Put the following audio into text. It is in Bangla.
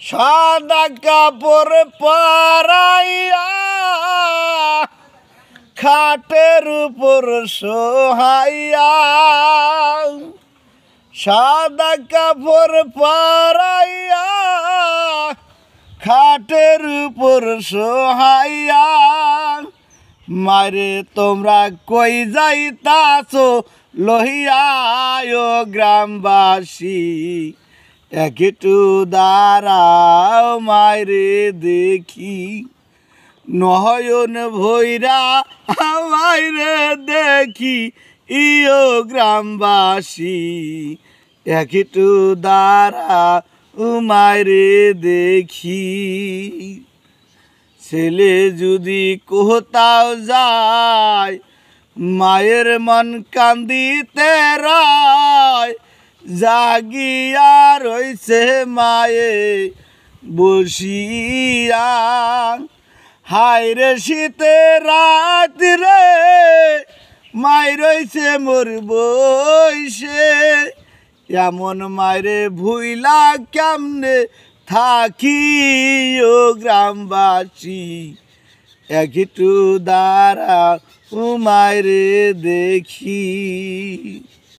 সাদা কাপড় পরাইয়া খাটের উপর সোহাইয়া, সাদা কাপড় পরাইয়া খাটের উপর সোহাইয়া, মারে তোমরা কই যাইতাছো লহিয়া ও গ্রামবাসী, একটু দাঁড়াও মারে দেখি, নয়ন ভৈরা মাইরে দেখি ইয়ো গ্রামবাসী, একটু দাঁড়াও মাইরে দেখি। ছেলে যদি কোথাও যায় মায়ের মন কান্দিতে রয়, জাগিয়া রইছে মায়ে বসিয়া, হায়রে শীতে রাত রে মাই রইছে মোর বইসে, এমন মায়েরে ভুইলা কেমনে থাকি ও গ্রামবাসী, একটু দাঁড়া মায়েরে দেখি।